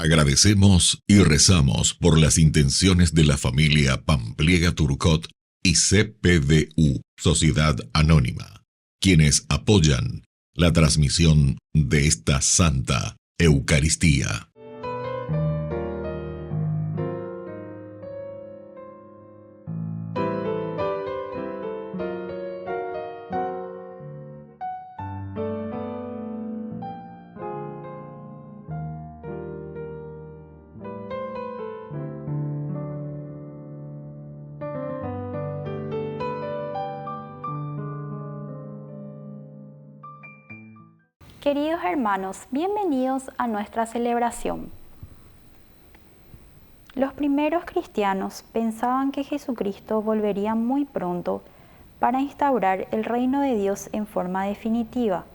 Agradecemos y rezamos por las intenciones de la familia Pampliega Turcot y CPDU, Sociedad Anónima, quienes apoyan la transmisión de esta Santa Eucaristía. Queridos hermanos, bienvenidos a nuestra celebración. Los primeros cristianos pensaban que Jesucristo volvería muy pronto para instaurar el reino de Dios en forma definitiva.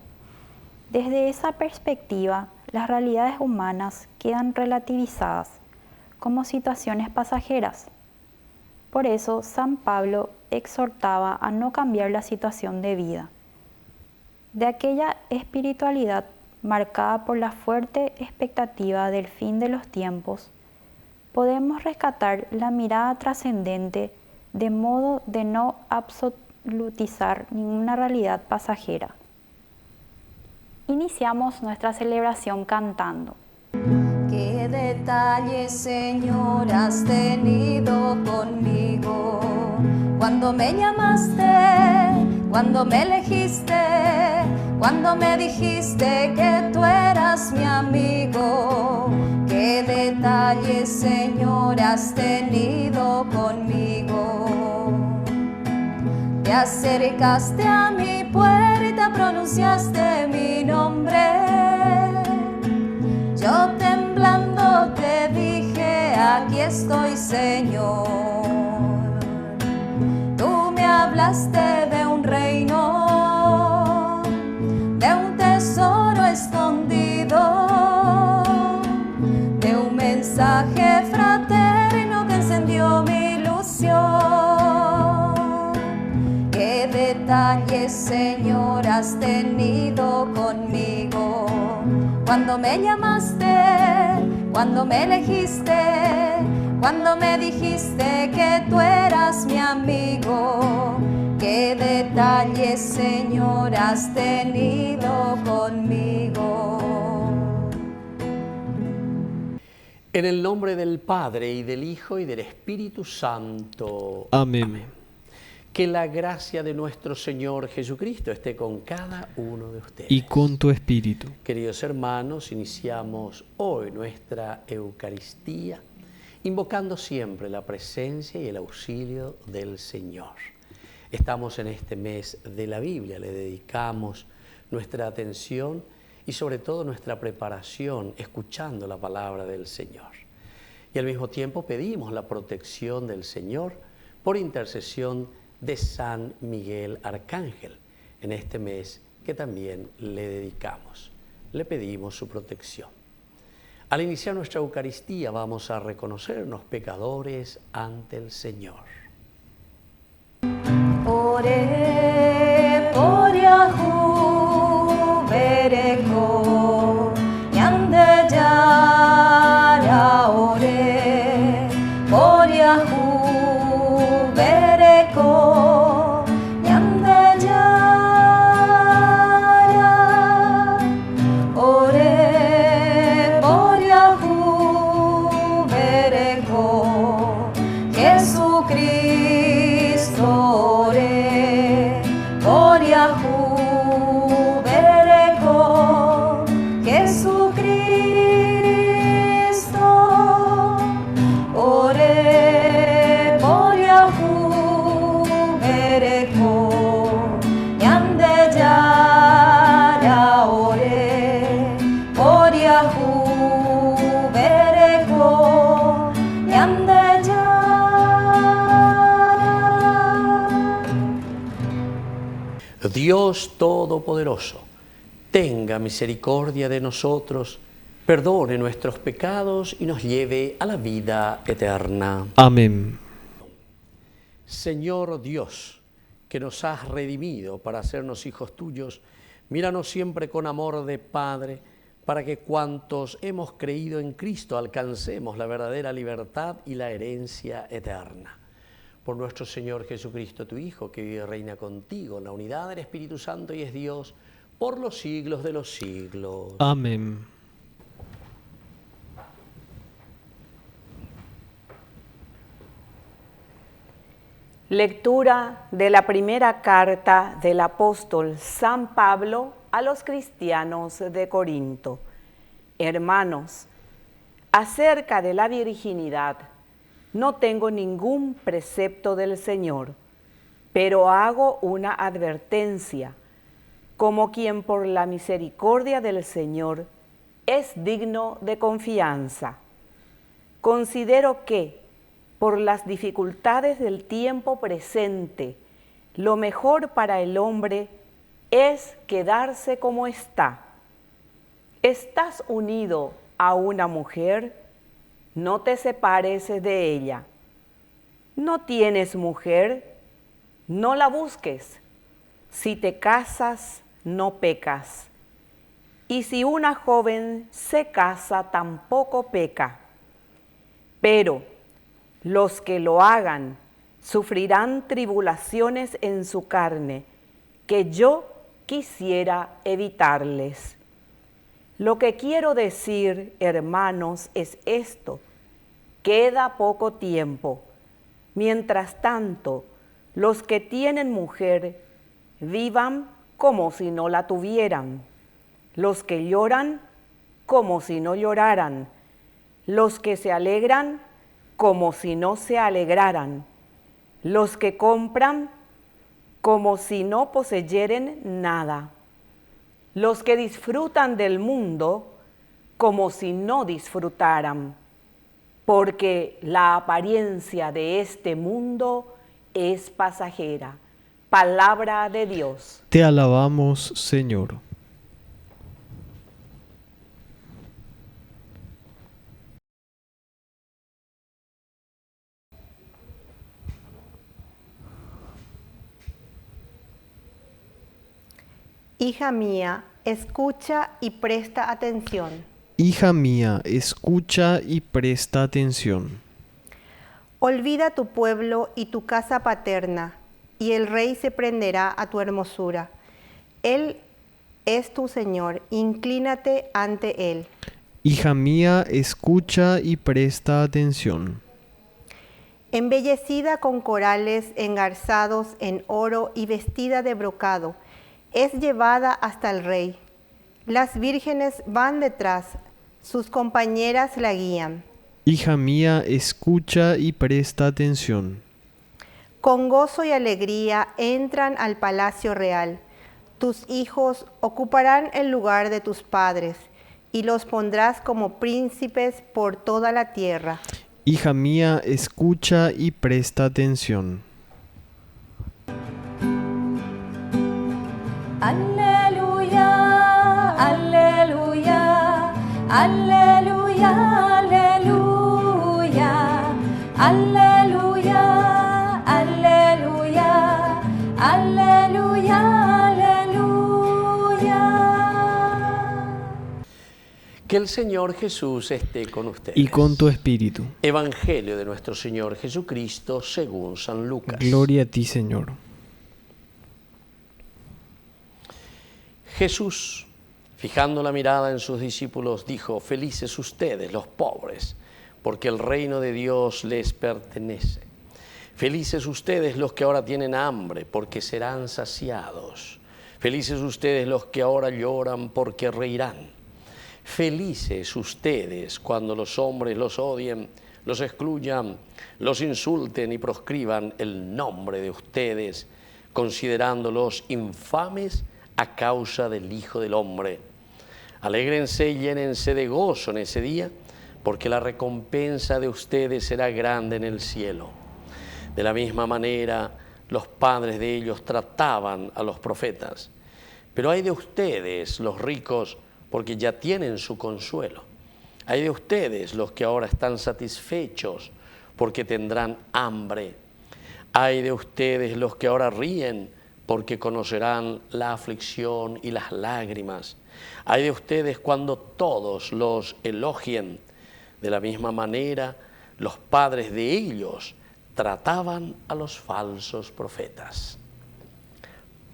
Desde esa perspectiva, las realidades humanas quedan relativizadas como situaciones pasajeras. Por eso, San Pablo exhortaba a no cambiar la situación de vida. De aquella espiritualidad marcada por la fuerte expectativa del fin de los tiempos, podemos rescatar la mirada trascendente de modo de no absolutizar ninguna realidad pasajera. Iniciamos nuestra celebración cantando. ¿Qué detalles, Señor, has tenido conmigo? Cuando me llamaste, cuando me elegiste, cuando me dijiste que tú eras mi amigo. ¿Qué detalles, Señor, has tenido conmigo? Te acercaste a mi puerta, pronunciaste mi nombre. Yo temblando te dije, aquí estoy, Señor. Tú me hablaste de un reino, de un tesoro escondido, de un mensaje fraterno que encendió mi ilusión. ¿Qué detalles, Señor, has tenido conmigo? Cuando me llamaste, cuando me elegiste, cuando me dijiste que tú eras mi amigo. ¿Qué detalles, Señor, has tenido conmigo? En el nombre del Padre, y del Hijo, y del Espíritu Santo. Amén. Que la gracia de nuestro Señor Jesucristo esté con cada uno de ustedes. Y con tu espíritu. Queridos hermanos, iniciamos hoy nuestra Eucaristía, invocando siempre la presencia y el auxilio del Señor. Estamos en este mes de la Biblia, le dedicamos nuestra atención y sobre todo nuestra preparación, escuchando la palabra del Señor. Y al mismo tiempo pedimos la protección del Señor por intercesión de San Miguel Arcángel, en este mes que también le dedicamos. Le pedimos su protección. Al iniciar nuestra Eucaristía vamos a reconocernos pecadores ante el Señor. Ore por Yahu bereko yande yara. Ore por Yahu bereko yande yara. Ore por Yahu bereko Jesucristo. Por Yahu bereko Jesucristo. Ore por Yahu bereko yande yara. Ore por Yahu bereko yande yara. Dios Todopoderoso, tenga misericordia de nosotros, perdone nuestros pecados y nos lleve a la vida eterna. Amén. Señor Dios, que nos has redimido para hacernos hijos tuyos, míranos siempre con amor de Padre, para que cuantos hemos creído en Cristo alcancemos la verdadera libertad y la herencia eterna. Por nuestro Señor Jesucristo, tu Hijo, que vive y reina contigo en la unidad del Espíritu Santo y es Dios por los siglos de los siglos. Amén. Lectura de la primera carta del apóstol San Pablo a los cristianos de Corinto. Hermanos, acerca de la virginidad, no tengo ningún precepto del Señor, pero hago una advertencia, como quien por la misericordia del Señor es digno de confianza. Considero que, por las dificultades del tiempo presente, lo mejor para el hombre es quedarse como está. ¿Estás unido a una mujer? No te separes de ella. ¿No tienes mujer? No la busques. Si te casas, no pecas. Y si una joven se casa, tampoco peca. Pero los que lo hagan sufrirán tribulaciones en su carne, que yo quisiera evitarles. Lo que quiero decir, hermanos, es esto: queda poco tiempo. Mientras tanto, los que tienen mujer vivan como si no la tuvieran. Los que lloran, como si no lloraran. Los que se alegran, como si no se alegraran. Los que compran, como si no poseyeren nada. Los que disfrutan del mundo, como si no disfrutaran. Porque la apariencia de este mundo es pasajera. Palabra de Dios. Te alabamos, Señor. Hija mía, escucha y presta atención. Hija mía, escucha y presta atención. Olvida tu pueblo y tu casa paterna, y el rey se prenderá a tu hermosura. Él es tu Señor, inclínate ante él. Hija mía, escucha y presta atención. Embellecida con corales engarzados en oro y vestida de brocado, es llevada hasta el rey. Las vírgenes van detrás, sus compañeras la guían. Hija mía, escucha y presta atención. Con gozo y alegría entran al palacio real. Tus hijos ocuparán el lugar de tus padres, y los pondrás como príncipes por toda la tierra. Hija mía, escucha y presta atención. Aleluya, aleluya, aleluya, aleluya, aleluya, aleluya, aleluya, aleluya. Que el Señor Jesús esté con ustedes. Y con tu espíritu. Evangelio de nuestro Señor Jesucristo según San Lucas. Gloria a ti, Señor. Jesús, fijando la mirada en sus discípulos, dijo: felices ustedes, los pobres, porque el reino de Dios les pertenece. Felices ustedes los que ahora tienen hambre, porque serán saciados. Felices ustedes los que ahora lloran, porque reirán. Felices ustedes cuando los hombres los odien, los excluyan, los insulten y proscriban el nombre de ustedes, considerándolos infames a causa del Hijo del Hombre. Alégrense y llénense de gozo en ese día, porque la recompensa de ustedes será grande en el cielo. De la misma manera, los padres de ellos trataban a los profetas. Pero hay de ustedes, los ricos, porque ya tienen su consuelo. Hay de ustedes, los que ahora están satisfechos, porque tendrán hambre. Hay de ustedes, los que ahora ríen, porque conocerán la aflicción y las lágrimas. Hay de ustedes cuando todos los elogien. De la misma manera, los padres de ellos trataban a los falsos profetas.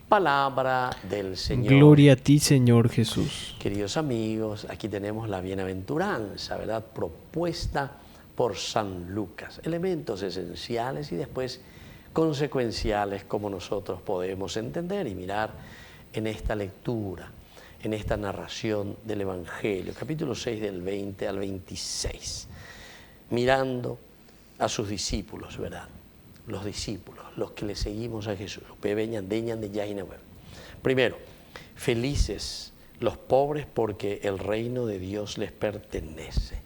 Palabra del Señor. Gloria a ti, Señor Jesús. Queridos amigos, aquí tenemos la bienaventuranza, ¿verdad? Propuesta por San Lucas. Elementos esenciales y después consecuenciales como nosotros podemos entender y mirar en esta lectura, en esta narración del Evangelio, capítulo 6 del 20 al 26, mirando a sus discípulos, ¿verdad? Los discípulos, los que le seguimos a Jesús. Primero, felices los pobres porque el reino de Dios les pertenece.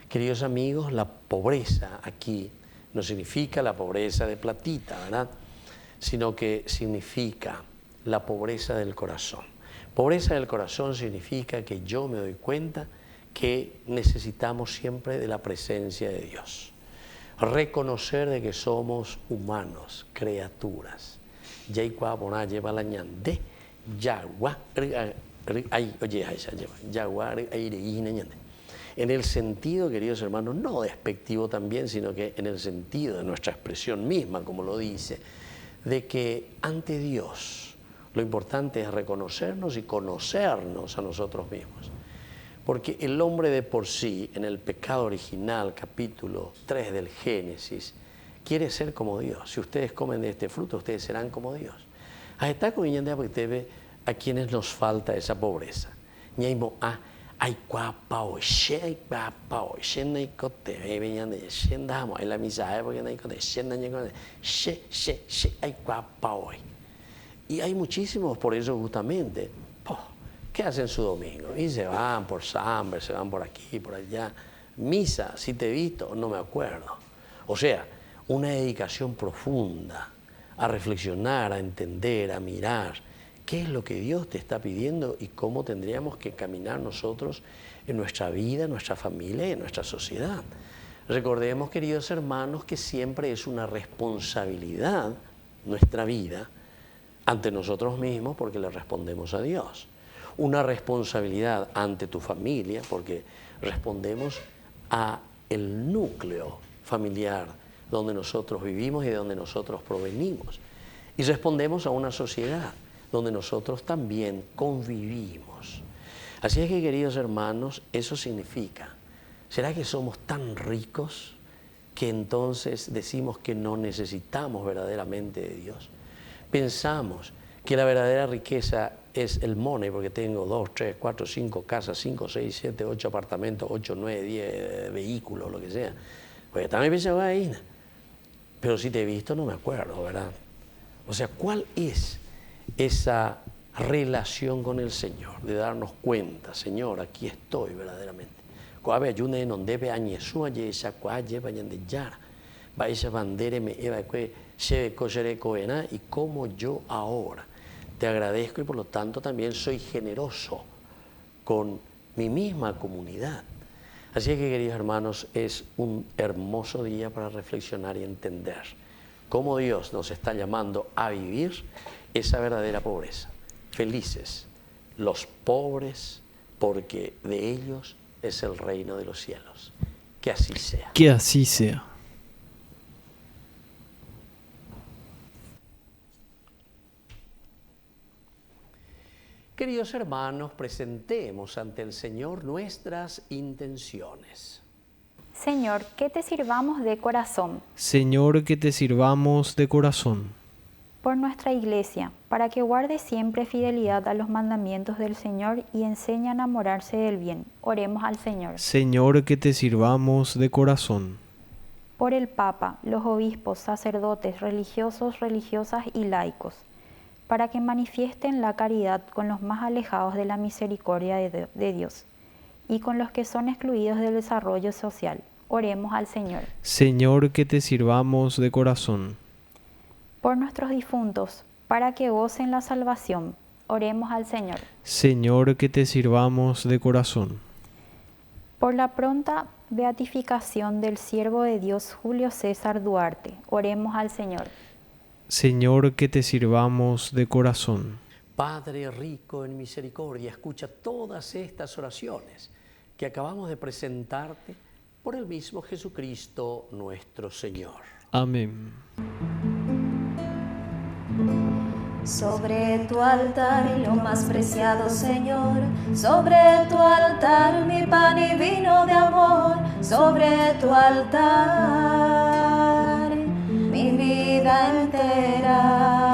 Queridos amigos, la pobreza aquí no significa la pobreza de platita, ¿verdad? Sino que significa la pobreza del corazón. Pobreza del corazón significa que yo me doy cuenta que necesitamos siempre de la presencia de Dios. Reconocer de que somos humanos, criaturas. En el sentido, queridos hermanos, no despectivo también, sino que en el sentido de nuestra expresión misma, como lo dice, de que ante Dios lo importante es reconocernos y conocernos a nosotros mismos. Porque el hombre de por sí, en el pecado original, capítulo 3 del Génesis, quiere ser como Dios. Si ustedes comen de este fruto, ustedes serán como Dios. Está comiendo porque ve a quienes nos falta esa pobreza. Y hay muchísimos por eso justamente. ¿Qué hacen su domingo? Y se van por Samber, se van por aquí, por allá. Misa, si te he visto, no me acuerdo. O sea, una dedicación profunda a reflexionar, a entender, a mirar qué es lo que Dios te está pidiendo y cómo tendríamos que caminar nosotros en nuestra vida, en nuestra familia y en nuestra sociedad. Recordemos, queridos hermanos, que siempre es una responsabilidad nuestra vida ante nosotros mismos porque le respondemos a Dios. Una responsabilidad ante tu familia porque respondemos a el núcleo familiar donde nosotros vivimos y de donde nosotros provenimos. Y respondemos a una sociedad donde nosotros también convivimos. Así es que, queridos hermanos, eso significa, ¿será que somos tan ricos que entonces decimos que no necesitamos verdaderamente de Dios? Pensamos que la verdadera riqueza es el money, porque tengo 2, 3, 4, 5 casas, 5, 6, 7, 8 apartamentos, 8, 9, 10 vehículos, lo que sea. Pues también pensaba ahí, pero si te he visto no me acuerdo, ¿verdad? O sea, ¿cuál es esa relación con el Señor? De darnos cuenta, Señor, aquí estoy verdaderamente. Y como yo ahora te agradezco y por lo tanto también soy generoso con mi misma comunidad. Así que, queridos hermanos, es un hermoso día para reflexionar y entender cómo Dios nos está llamando a vivir esa verdadera pobreza. Felices los pobres, porque de ellos es el reino de los cielos. Que así sea. Que así sea. Queridos hermanos, presentemos ante el Señor nuestras intenciones. Señor, que te sirvamos de corazón. Señor, que te sirvamos de corazón. Por nuestra Iglesia, para que guarde siempre fidelidad a los mandamientos del Señor y enseñe a enamorarse del bien. Oremos al Señor. Señor, que te sirvamos de corazón. Por el Papa, los obispos, sacerdotes, religiosos, religiosas y laicos, para que manifiesten la caridad con los más alejados de la misericordia de Dios y con los que son excluidos del desarrollo social. Oremos al Señor. Señor, que te sirvamos de corazón. Por nuestros difuntos, para que gocen la salvación. Oremos al Señor. Señor, que te sirvamos de corazón. Por la pronta beatificación del siervo de Dios Julio César Duarte. Oremos al Señor. Señor, que te sirvamos de corazón. Padre rico en misericordia, escucha todas estas oraciones que acabamos de presentarte por el mismo Jesucristo nuestro Señor. Amén. Sobre tu altar y lo más preciado, Señor, sobre tu altar mi pan y vino de amor, sobre tu altar mi vida entera,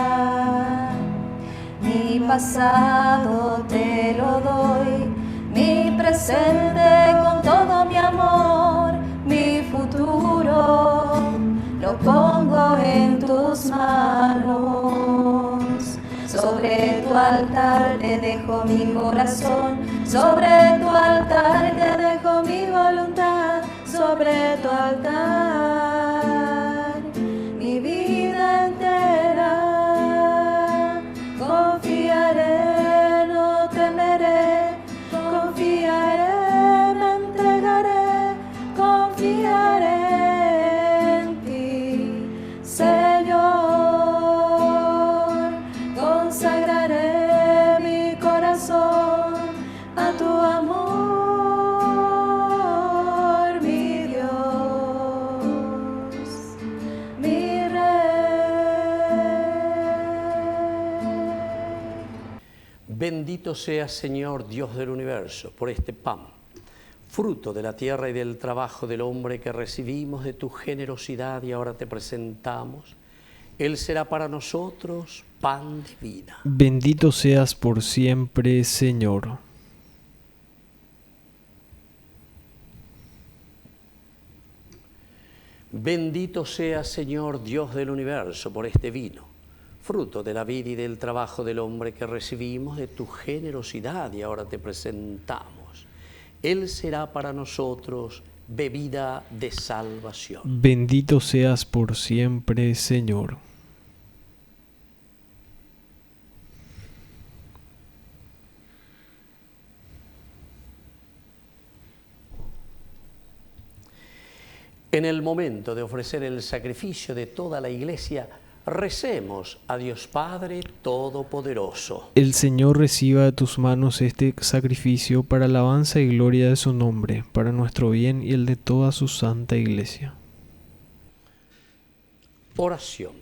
mi pasado te lo doy, mi presente con todo mi amor, mi futuro lo pongo en tus manos. Sobre tu altar te dejo mi corazón, sobre tu altar te dejo mi voluntad, sobre tu altar mi vida entera. Confiaré, no temeré, confiaré, me entregaré, confiaré en ti, Señor. Consagraré mi corazón a tu amor, mi Dios, mi Rey. Bendito seas, Señor, Dios del universo, por este pan, fruto de la tierra y del trabajo del hombre que recibimos de tu generosidad y ahora te presentamos. Él será para nosotros pan de vida. Bendito seas por siempre, Señor. Bendito seas, Señor, Dios del universo, por este vino, fruto de la vida y del trabajo del hombre que recibimos de tu generosidad y ahora te presentamos. Él será para nosotros bebida de salvación. Bendito seas por siempre, Señor. En el momento de ofrecer el sacrificio de toda la Iglesia, recemos a Dios Padre Todopoderoso. El Señor reciba de tus manos este sacrificio para alabanza y gloria de su nombre, para nuestro bien y el de toda su santa Iglesia. Oración.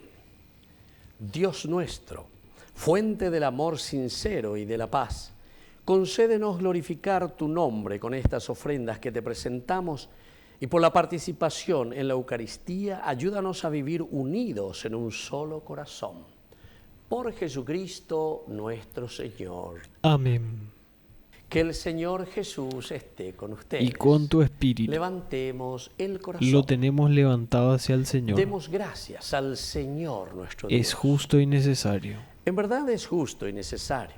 Dios nuestro, fuente del amor sincero y de la paz, concédenos glorificar tu nombre con estas ofrendas que te presentamos y por la participación en la Eucaristía, ayúdanos a vivir unidos en un solo corazón. Por Jesucristo nuestro Señor. Amén. Que el Señor Jesús esté con ustedes. Y con tu espíritu. Levantemos el corazón. Lo tenemos levantado hacia el Señor. Demos gracias al Señor nuestro Dios. Es justo y necesario. En verdad es justo y necesario.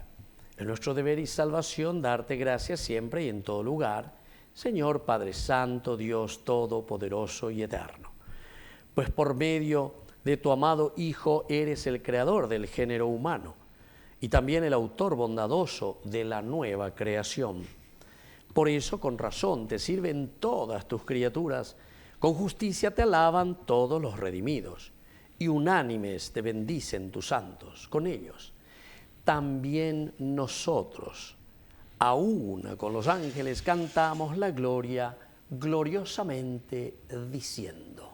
Es nuestro deber y salvación darte gracias siempre y en todo lugar, Señor Padre Santo, Dios Todopoderoso y Eterno. Pues por medio de tu amado Hijo eres el creador del género humano y también el autor bondadoso de la nueva creación. Por eso, con razón, te sirven todas tus criaturas, con justicia te alaban todos los redimidos, y unánimes te bendicen tus santos. Con ellos, también nosotros, a una con los ángeles, cantamos la gloria gloriosamente diciendo: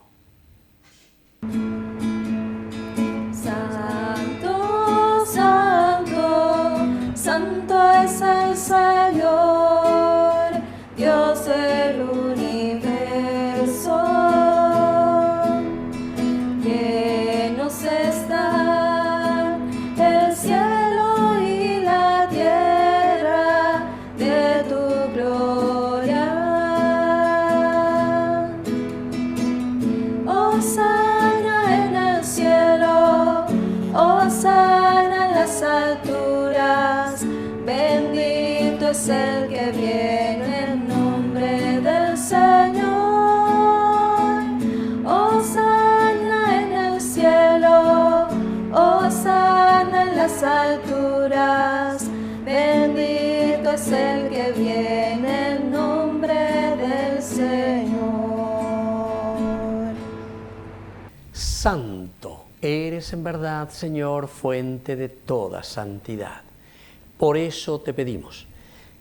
Santo, santo, santo es el Señor, Dios del universo. Llenos están el cielo y la tierra de tu gloria. Hosana en el cielo, hosana en las alturas, bendito es el que viene en nombre del Señor. Hosana en el cielo, hosana en las alturas, bendito es el que viene en nombre del Señor. Santo, eres en verdad, Señor, fuente de toda santidad. Por eso te pedimos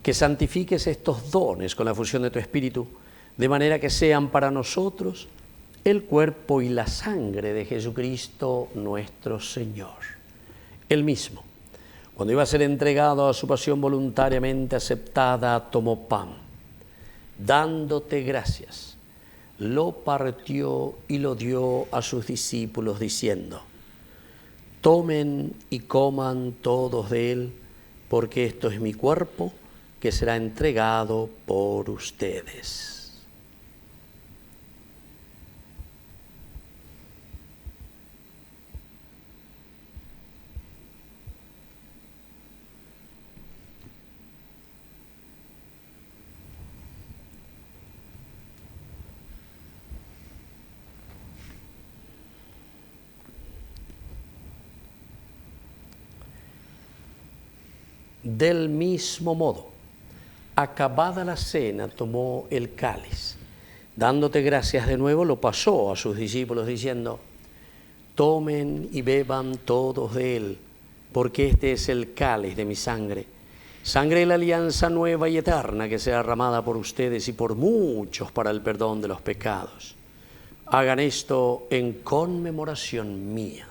que santifiques estos dones con la fusión de tu Espíritu, de manera que sean para nosotros el cuerpo y la sangre de Jesucristo nuestro Señor. Él mismo, cuando iba a ser entregado a su pasión voluntariamente aceptada, tomó pan, dándote gracias, lo partió y lo dio a sus discípulos diciendo: tomen y coman todos de él, porque esto es mi cuerpo que será entregado por ustedes. Del mismo modo, acabada la cena, tomó el cáliz. Dándote gracias de nuevo, lo pasó a sus discípulos diciendo: tomen y beban todos de él, porque este es el cáliz de mi sangre, sangre de la alianza nueva y eterna que será derramada por ustedes y por muchos para el perdón de los pecados. Hagan esto en conmemoración mía.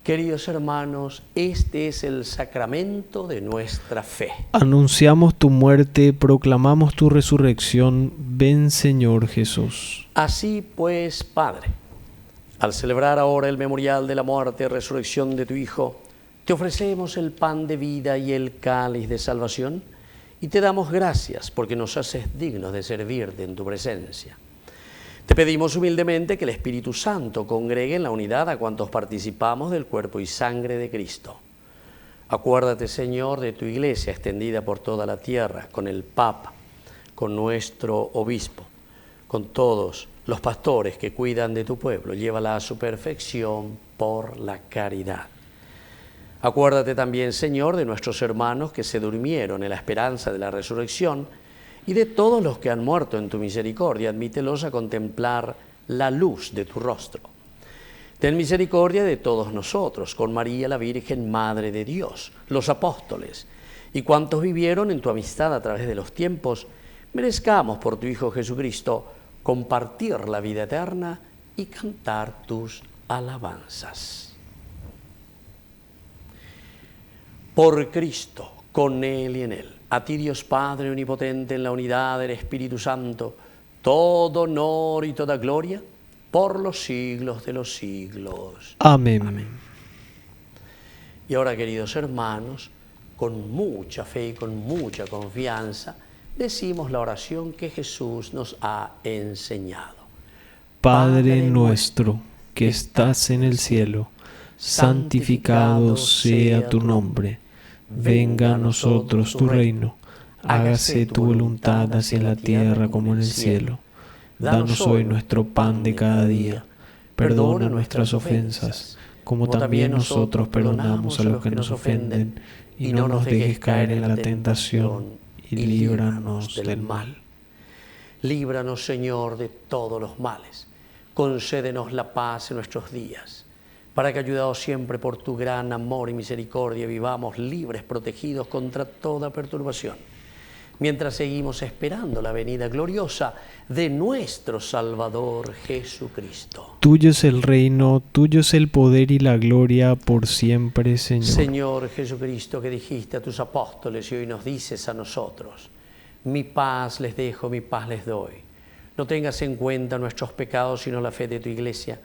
Queridos hermanos, este es el sacramento de nuestra fe. Anunciamos tu muerte, proclamamos tu resurrección. Ven, Señor Jesús. Así pues, Padre, al celebrar ahora el memorial de la muerte y resurrección de tu Hijo, te ofrecemos el pan de vida y el cáliz de salvación, y te damos gracias porque nos haces dignos de servirte en tu presencia. Te pedimos humildemente que el Espíritu Santo congregue en la unidad a cuantos participamos del cuerpo y sangre de Cristo. Acuérdate, Señor, de tu Iglesia extendida por toda la tierra, con el Papa, con nuestro Obispo, con todos los pastores que cuidan de tu pueblo. Llévala a su perfección por la caridad. Acuérdate también, Señor, de nuestros hermanos que se durmieron en la esperanza de la resurrección, y de todos los que han muerto en tu misericordia, admítelos a contemplar la luz de tu rostro. Ten misericordia de todos nosotros, con María la Virgen, Madre de Dios, los apóstoles, y cuantos vivieron en tu amistad a través de los tiempos, merezcamos por tu Hijo Jesucristo compartir la vida eterna y cantar tus alabanzas. Por Cristo, con Él y en Él, a ti, Dios Padre omnipotente, en la unidad del Espíritu Santo, todo honor y toda gloria por los siglos de los siglos. Amén. Amén. Y ahora, queridos hermanos, con mucha fe y con mucha confianza, decimos la oración que Jesús nos ha enseñado. Padre nuestro, que estás en el cielo, santificado sea tu nombre. Venga a nosotros tu reino, hágase tu voluntad así en la tierra como en el cielo. Danos hoy nuestro pan de cada día, perdona nuestras ofensas, como también nosotros perdonamos a los que nos ofenden, y no nos dejes caer en la tentación, y líbranos del mal. Líbranos, Señor, de todos los males, concédenos la paz en nuestros días, para que, ayudados siempre por tu gran amor y misericordia, vivamos libres, protegidos contra toda perturbación, mientras seguimos esperando la venida gloriosa de nuestro Salvador Jesucristo. Tuyo es el reino, tuyo es el poder y la gloria por siempre, Señor. Señor Jesucristo, que dijiste a tus apóstoles y hoy nos dices a nosotros: mi paz les dejo, mi paz les doy. No tengas en cuenta nuestros pecados, sino la fe de tu Iglesia,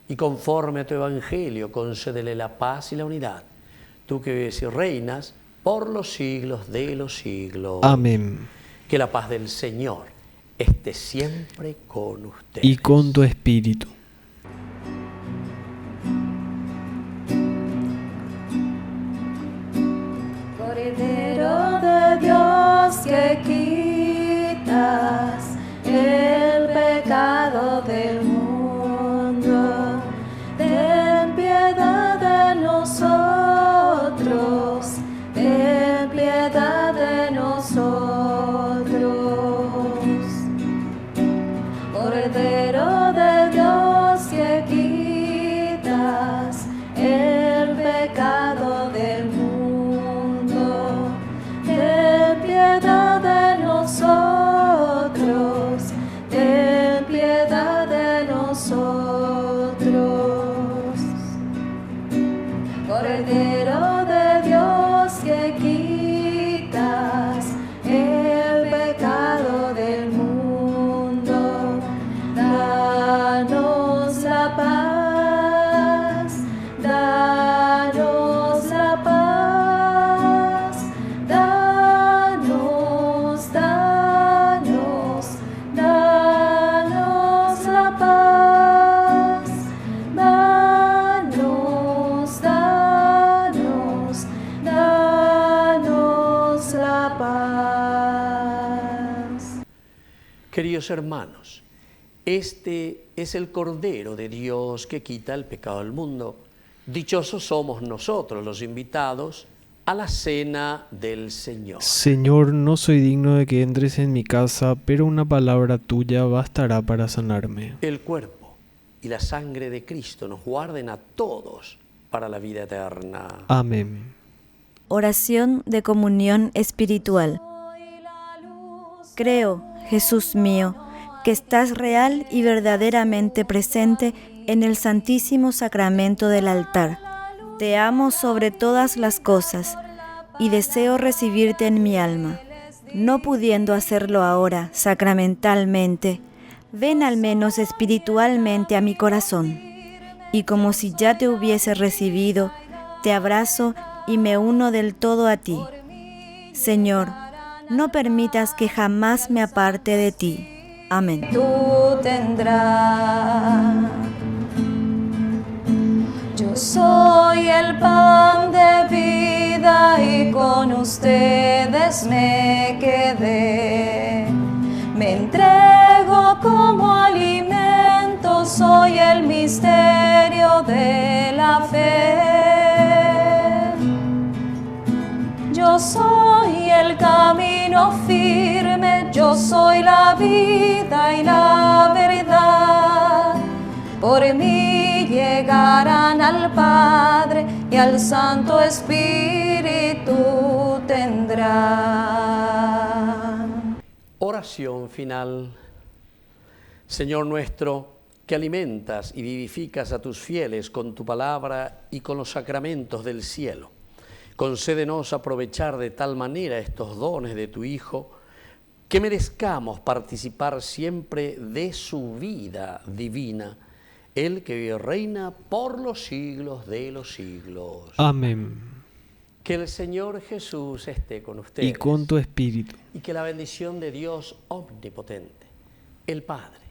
y conforme a tu evangelio, concédele la paz y la unidad. Tú que vives y reinas por los siglos de los siglos. Amén. Que la paz del Señor esté siempre con ustedes. Y con tu espíritu. Cordero de Dios, que quitas el Queridos hermanos, este es el Cordero de Dios que quita el pecado del mundo. Dichosos somos nosotros los invitados a la cena del Señor. Señor, no soy digno de que entres en mi casa, pero una palabra tuya bastará para sanarme. El cuerpo y la sangre de Cristo nos guarden a todos para la vida eterna. Amén. Oración de comunión espiritual. Creo, Jesús mío, que estás real y verdaderamente presente en el Santísimo Sacramento del altar. Te amo sobre todas las cosas y deseo recibirte en mi alma. No pudiendo hacerlo ahora sacramentalmente, ven al menos espiritualmente a mi corazón. Y como si ya te hubiese recibido, te abrazo y me uno del todo a ti. Señor, no permitas que jamás me aparte de ti. Amén. Tú tendrás. Yo soy el pan de vida y con ustedes me quedé. Me entrego como alimento, soy el misterio de la fe. Yo soy el camino firme, yo soy la vida y la verdad. Por mí llegarán al Padre y al Santo Espíritu tendrán. Oración final. Señor nuestro, que alimentas y vivificas a tus fieles con tu palabra y con los sacramentos del cielo, concédenos aprovechar de tal manera estos dones de tu Hijo, que merezcamos participar siempre de su vida divina, Él que vive y reina por los siglos de los siglos. Amén. Que el Señor Jesús esté con ustedes. Y con tu espíritu. Y que la bendición de Dios omnipotente, el Padre,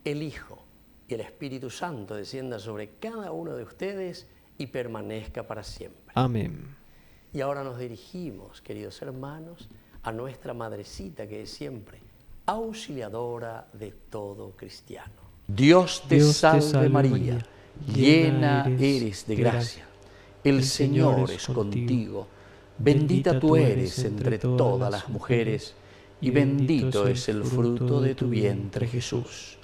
el Hijo y el Espíritu Santo descienda sobre cada uno de ustedes y permanezca para siempre. Amén. Y ahora nos dirigimos, queridos hermanos, a nuestra madrecita que es siempre auxiliadora de todo cristiano. Dios te salve María, llena eres de gracia. El Señor es contigo. Bendita tú eres entre todas las mujeres y bendito es el fruto de tu vientre Jesús.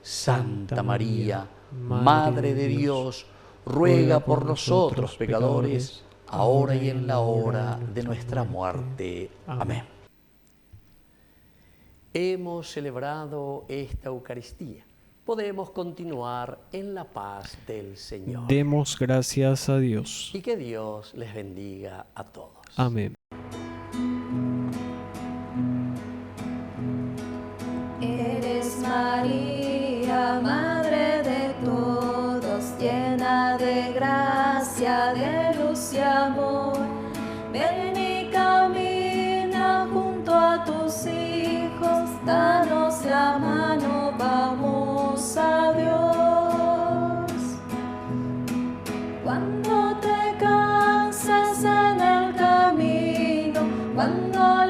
Santa María, Madre de Dios, ruega por nosotros pecadores, ahora y en la hora de nuestra muerte. Amén. Hemos celebrado esta Eucaristía. Podemos continuar en la paz del Señor. Demos gracias a Dios. Y que Dios les bendiga a todos. Amén. Eres María, Madre de todos, llena de gracia, de luz y amor. Ven y camina junto a tus hijos, danos la mano, vamos a Dios. Cuando te cansas en el camino, cuando